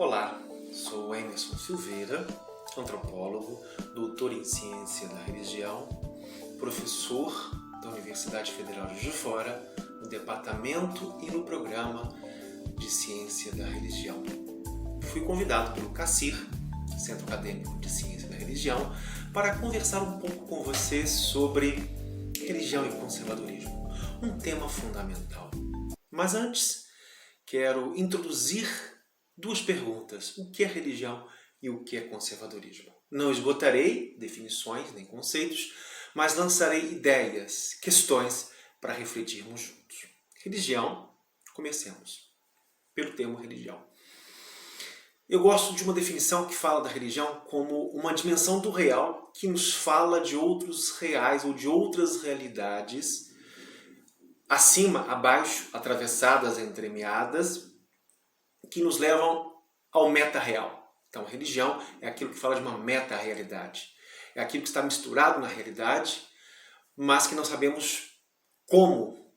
Olá, sou Emerson Silveira, antropólogo, doutor em Ciência da Religião, professor da Universidade Federal de Juiz de Fora, no Departamento e no Programa de Ciência da Religião. Fui convidado pelo CACIR, Centro Acadêmico de Ciência da Religião, para conversar um pouco com você sobre religião e conservadorismo, um tema fundamental. Mas antes, quero introduzir duas perguntas: o que é religião e o que é conservadorismo? Não esgotarei definições nem conceitos, mas lançarei ideias, questões para refletirmos juntos. Religião, comecemos pelo termo religião. Eu gosto de uma definição que fala da religião como uma dimensão do real que nos fala de outros reais ou de outras realidades, acima, abaixo, atravessadas, entremeadas, que nos levam ao meta-real. Então, religião é aquilo que fala de uma meta-realidade. É aquilo que está misturado na realidade, mas que não sabemos como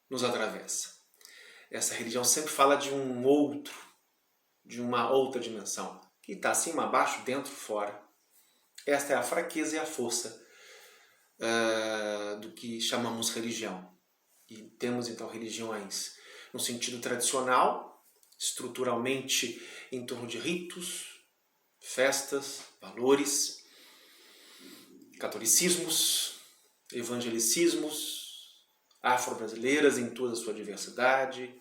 nos atravessa. Essa religião sempre fala de um outro, de uma outra dimensão, que está acima, abaixo, dentro, fora. Esta é a fraqueza e a força do que chamamos religião. E temos então religiões no sentido tradicional, estruturalmente em torno de ritos, festas, valores, catolicismos, evangelicismos, afro-brasileiras em toda a sua diversidade,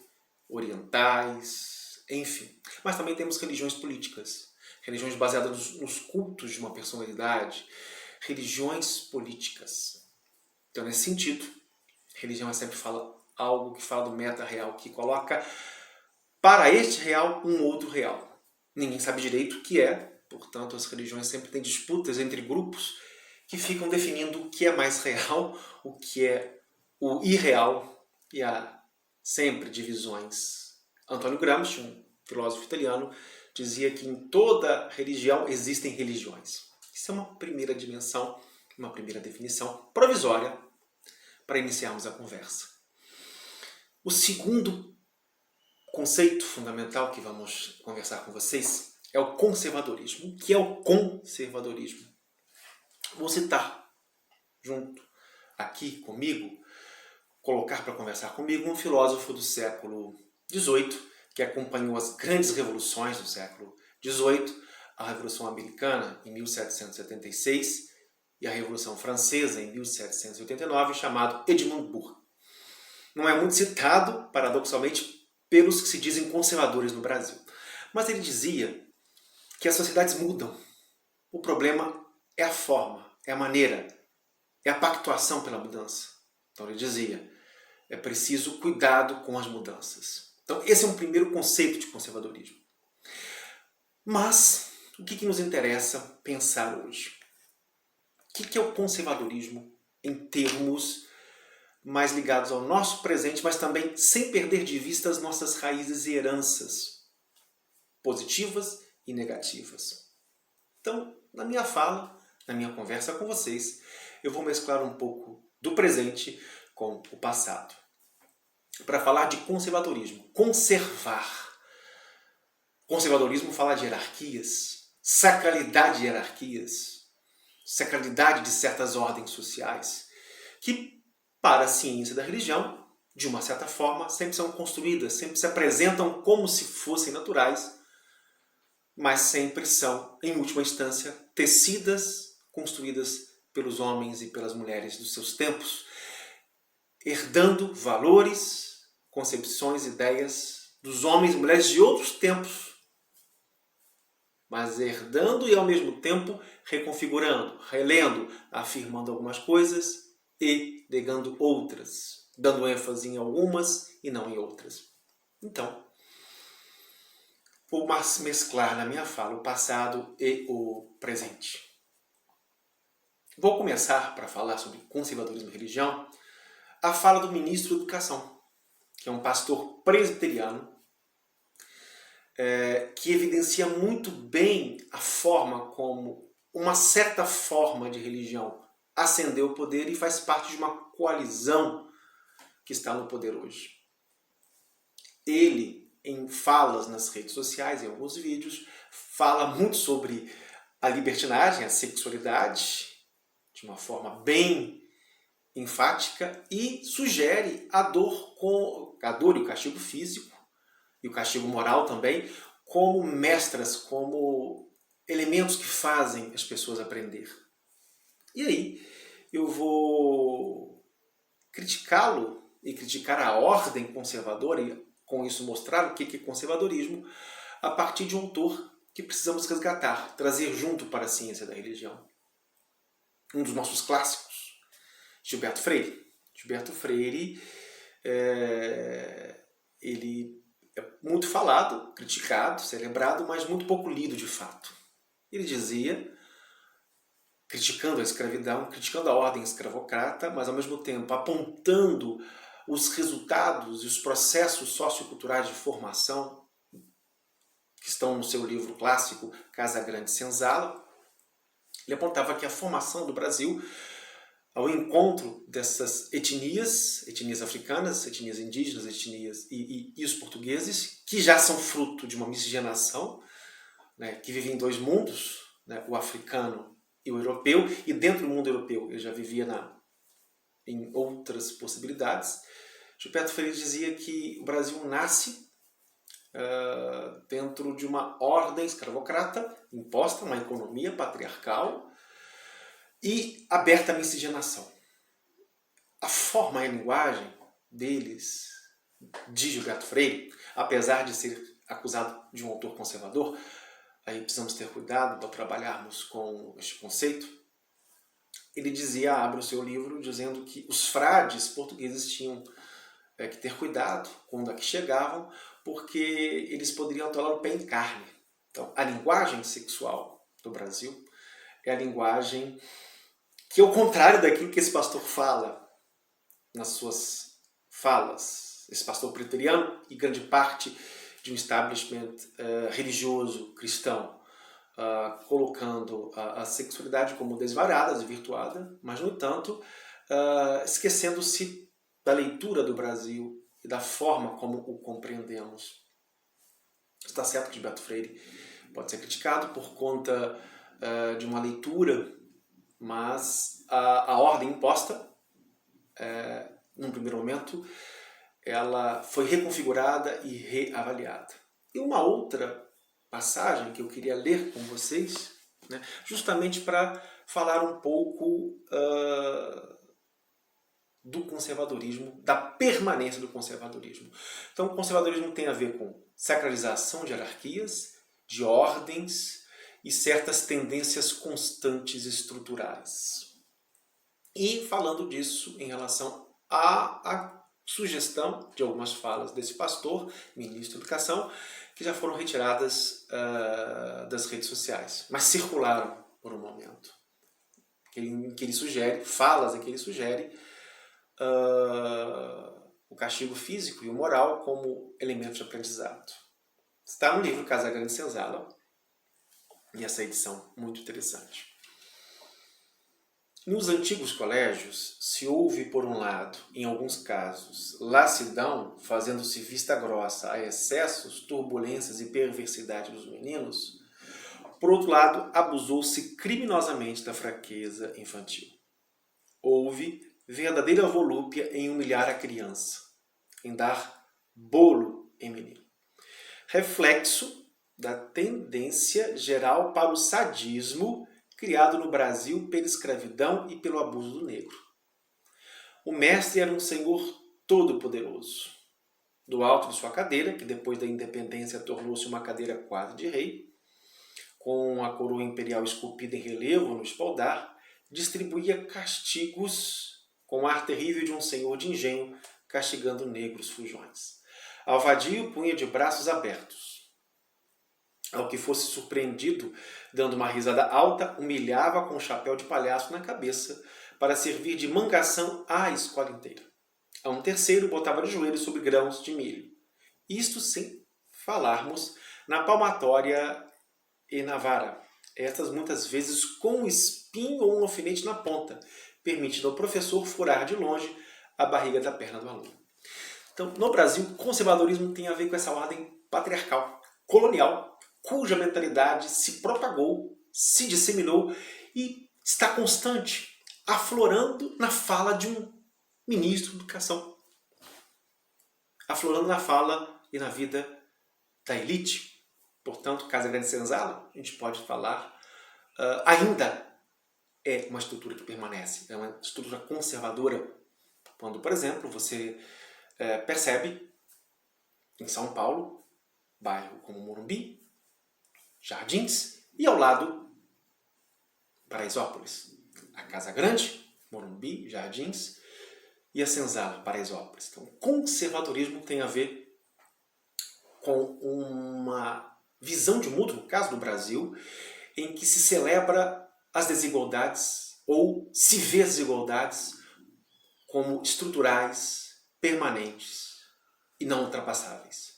orientais, enfim. Mas também temos religiões políticas, religiões baseadas nos cultos de uma personalidade, religiões políticas. Então, nesse sentido, religião é sempre algo que fala do meta-real, que coloca para este real um outro real. Ninguém sabe direito o que é, portanto as religiões sempre têm disputas entre grupos que ficam definindo o que é mais real, o que é o irreal, e há sempre divisões. Antônio Gramsci, um filósofo italiano, dizia que em toda religião existem religiões. Isso é uma primeira dimensão, uma primeira definição provisória para iniciarmos a conversa. O segundo conceito fundamental que vamos conversar com vocês é o conservadorismo. O que é o conservadorismo? Vou citar junto aqui comigo, colocar para conversar comigo um filósofo do século XVIII que acompanhou as grandes revoluções do século XVIII, a Revolução Americana em 1776 e a Revolução Francesa em 1789, chamado Edmund Burke. Não é muito citado, paradoxalmente, pelos que se dizem conservadores no Brasil. Mas ele dizia que as sociedades mudam. O problema é a forma, é a maneira, é a pactuação pela mudança. Então ele dizia, é preciso cuidado com as mudanças. Então esse é um primeiro conceito de conservadorismo. Mas o que nos interessa pensar hoje? O que é o conservadorismo em termos mais ligados ao nosso presente, mas também sem perder de vista as nossas raízes e heranças, positivas e negativas? Então, na minha fala, na minha conversa com vocês, eu vou mesclar um pouco do presente com o passado. Para falar de conservadorismo, conservar. Conservadorismo fala de hierarquias, sacralidade de hierarquias, sacralidade de certas ordens sociais, que para a ciência da religião, de uma certa forma, sempre são construídas, sempre se apresentam como se fossem naturais, mas sempre são, em última instância, tecidas, construídas pelos homens e pelas mulheres dos seus tempos, herdando valores, concepções, ideias dos homens e mulheres de outros tempos, mas herdando e ao mesmo tempo reconfigurando, relendo, afirmando algumas coisas e negando outras, dando ênfase em algumas e não em outras. Então, vou mesclar na minha fala o passado e o presente. Vou começar, para falar sobre conservadorismo e religião, a fala do ministro da Educação, que é um pastor presbiteriano, que evidencia muito bem a forma como uma certa forma de religião ascendeu ao poder e faz parte de uma coalizão que está no poder hoje. Ele em falas nas redes sociais, em alguns vídeos, fala muito sobre a libertinagem, a sexualidade, de uma forma bem enfática, e sugere a dor e o castigo físico, e o castigo moral também, como mestras, como elementos que fazem as pessoas aprender. E aí eu vou criticá-lo e criticar a ordem conservadora, e com isso mostrar o que é conservadorismo, a partir de um autor que precisamos resgatar, trazer junto para a ciência da religião. Um dos nossos clássicos, Gilberto Freire. Gilberto Freire, ele é muito falado, criticado, celebrado, mas muito pouco lido de fato. Ele dizia, criticando a escravidão, criticando a ordem escravocrata, mas ao mesmo tempo apontando os resultados e os processos socioculturais de formação que estão no seu livro clássico Casa Grande Senzala. Ele apontava que a formação do Brasil, ao encontro dessas etnias africanas, etnias indígenas, e os portugueses, que já são fruto de uma miscigenação, né, que vivem em dois mundos, né, o africano e o europeu, e dentro do mundo europeu ele já vivia em outras possibilidades. Gilberto Freire dizia que o Brasil nasce dentro de uma ordem escravocrata imposta, uma economia patriarcal e aberta à miscigenação. A forma e a linguagem deles, de Gilberto Freire, apesar de ser acusado de um autor conservador, aí precisamos ter cuidado ao trabalharmos com este conceito. Ele dizia, abre o seu livro, dizendo que os frades portugueses tinham que ter cuidado quando aqui chegavam, porque eles poderiam atolar o pé em carne. Então, a linguagem sexual do Brasil é a linguagem que é o contrário daquilo que esse pastor fala nas suas falas. Esse pastor preteriano e grande parte de um establishment religioso cristão, colocando a sexualidade como desvarada, desvirtuada, mas, no entanto, esquecendo-se da leitura do Brasil e da forma como o compreendemos. Está certo que Gilberto Freire pode ser criticado por conta de uma leitura, mas a ordem imposta, num primeiro momento, ela foi reconfigurada e reavaliada. E uma outra passagem que eu queria ler com vocês, né, justamente para falar um pouco do conservadorismo, da permanência do conservadorismo. Então, o conservadorismo tem a ver com sacralização de hierarquias, de ordens e certas tendências constantes estruturais. E falando disso em relação à sugestão de algumas falas desse pastor, ministro da Educação, que já foram retiradas das redes sociais, mas circularam por um momento. Que ele sugere, falas em que ele sugere o castigo físico e o moral como elementos de aprendizado. Está no livro Casa Grande Senzala, e essa edição muito interessante. Nos antigos colégios, se houve, por um lado, em alguns casos, lassidão, fazendo-se vista grossa a excessos, turbulências e perversidade dos meninos, por outro lado, abusou-se criminosamente da fraqueza infantil. Houve verdadeira volúpia em humilhar a criança, em dar bolo em menino. Reflexo da tendência geral para o sadismo criado no Brasil pela escravidão e pelo abuso do negro. O mestre era um senhor todo-poderoso. Do alto de sua cadeira, que depois da independência tornou-se uma cadeira quase de rei, com a coroa imperial esculpida em relevo no espaldar, distribuía castigos com o ar terrível de um senhor de engenho castigando negros fujões. Ao vadio punha de braços abertos. Ao que fosse surpreendido, dando uma risada alta, humilhava com um chapéu de palhaço na cabeça para servir de mangação à escola inteira. A um terceiro botava de joelhos sobre grãos de milho. Isto sem falarmos na palmatória e na vara. Estas muitas vezes com um espinho ou um alfinete na ponta, permitindo ao professor furar de longe a barriga da perna do aluno. Então, no Brasil, conservadorismo tem a ver com essa ordem patriarcal, colonial, cuja mentalidade se propagou, se disseminou e está constante, aflorando na fala de um ministro da Educação, aflorando na fala e na vida da elite. Portanto, Casa Grande Senzala, a gente pode falar, ainda é uma estrutura que permanece, é uma estrutura conservadora. Quando, por exemplo, você percebe em São Paulo, bairro como Morumbi, Jardins e ao lado Paraisópolis. A Casa Grande, Morumbi, Jardins e a Senzala, Paraisópolis. Então, conservadorismo tem a ver com uma visão de mundo, no caso do Brasil, em que se celebra as desigualdades ou se vê as desigualdades como estruturais, permanentes e não ultrapassáveis.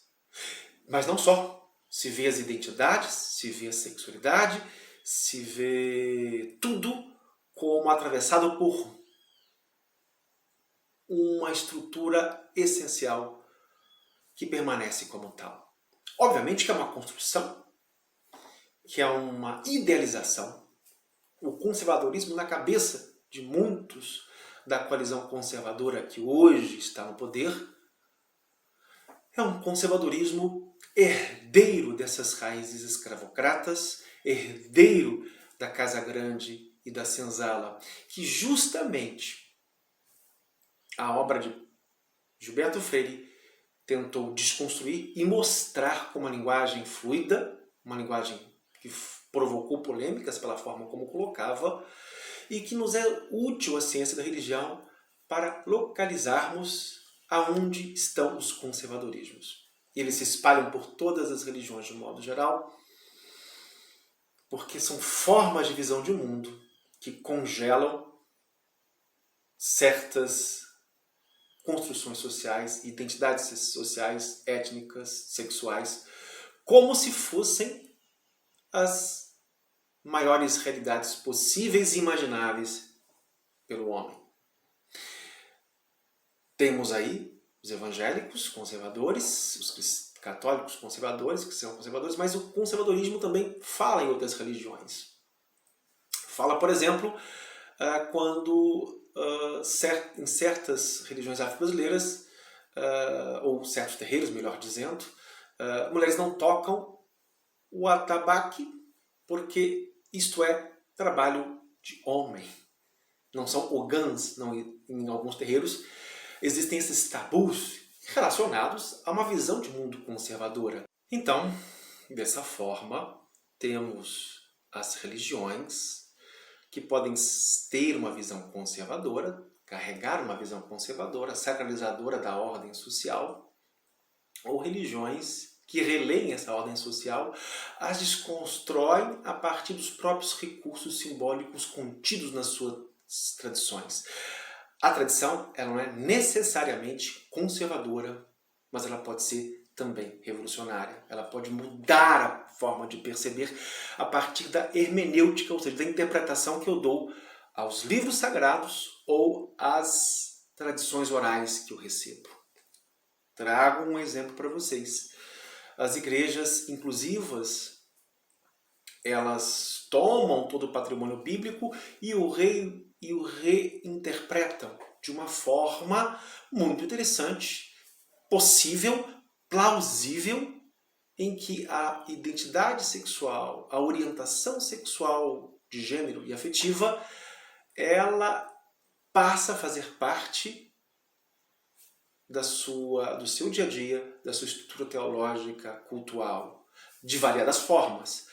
Mas não só. Se vê as identidades, se vê a sexualidade, se vê tudo como atravessado por uma estrutura essencial que permanece como tal. Obviamente que é uma construção, que é uma idealização. O conservadorismo na cabeça de muitos da coalizão conservadora que hoje está no poder é um conservadorismo herdeiro dessas raízes escravocratas, herdeiro da Casa Grande e da Senzala, que justamente a obra de Gilberto Freire tentou desconstruir e mostrar com uma linguagem fluida, uma linguagem que provocou polêmicas pela forma como colocava, e que nos é útil a ciência da religião para localizarmos aonde estão os conservadorismos. Eles se espalham por todas as religiões de um modo geral, porque são formas de visão de mundo que congelam certas construções sociais, identidades sociais, étnicas, sexuais, como se fossem as maiores realidades possíveis e imagináveis pelo homem. Temos aí os evangélicos conservadores, os católicos conservadores, que são conservadores, mas o conservadorismo também fala em outras religiões. Fala, por exemplo, quando em certas religiões afro-brasileiras, ou certos terreiros, melhor dizendo, mulheres não tocam o atabaque porque isto é trabalho de homem. Não são ogãs, não, em alguns terreiros existem esses tabus relacionados a uma visão de mundo conservadora. Então, dessa forma, temos as religiões que podem ter uma visão conservadora, carregar uma visão conservadora, sacralizadora da ordem social, ou religiões que releem essa ordem social, as desconstroem a partir dos próprios recursos simbólicos contidos nas suas tradições. A tradição ela não é necessariamente conservadora, mas ela pode ser também revolucionária. Ela pode mudar a forma de perceber a partir da hermenêutica, ou seja, da interpretação que eu dou aos livros sagrados ou às tradições orais que eu recebo. Trago um exemplo para vocês. As igrejas inclusivas, elas tomam todo o patrimônio bíblico e o reinterpretam de uma forma muito interessante, possível, plausível, em que a identidade sexual, a orientação sexual de gênero e afetiva, ela passa a fazer parte do seu dia a dia, da sua estrutura teológica, cultural, de variadas formas.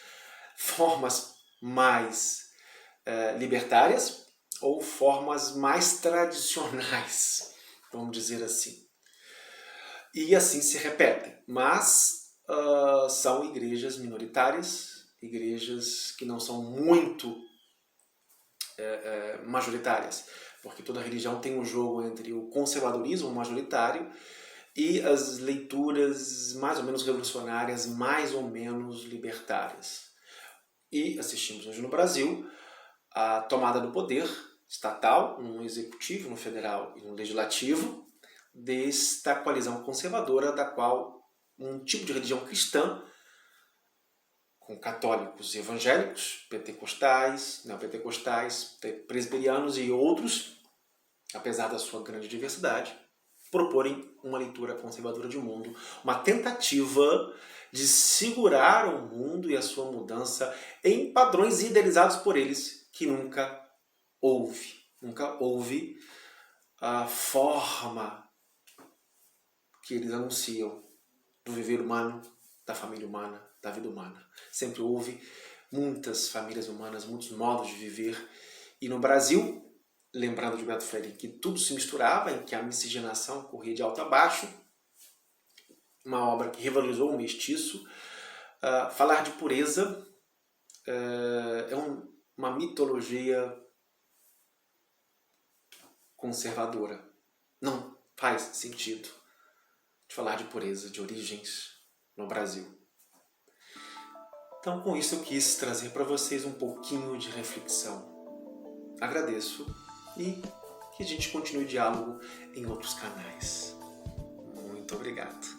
Formas mais libertárias ou formas mais tradicionais, vamos dizer assim. E assim se repetem, mas são igrejas minoritárias, igrejas que não são muito majoritárias, porque toda religião tem um jogo entre o conservadorismo majoritário e as leituras mais ou menos revolucionárias, mais ou menos libertárias. E assistimos hoje no Brasil a tomada do poder estatal, no executivo, no federal e no legislativo, desta coalizão conservadora, da qual um tipo de religião cristã, com católicos e evangélicos, pentecostais, neopentecostais, presbiterianos e outros, apesar da sua grande diversidade, proporem uma leitura conservadora de mundo, uma tentativa de segurar o mundo e a sua mudança em padrões idealizados por eles, que nunca houve a forma que eles anunciam do viver humano, da família humana, da vida humana. Sempre houve muitas famílias humanas, muitos modos de viver. E no Brasil, lembrando de Beto Freire, que tudo se misturava, em que a miscigenação corria de alto a baixo, uma obra que revalorizou o mestiço. Falar de pureza é uma mitologia conservadora. Não faz sentido de falar de pureza, de origens no Brasil. Então, com isso eu quis trazer para vocês um pouquinho de reflexão. Agradeço e que a gente continue o diálogo em outros canais. Muito obrigado.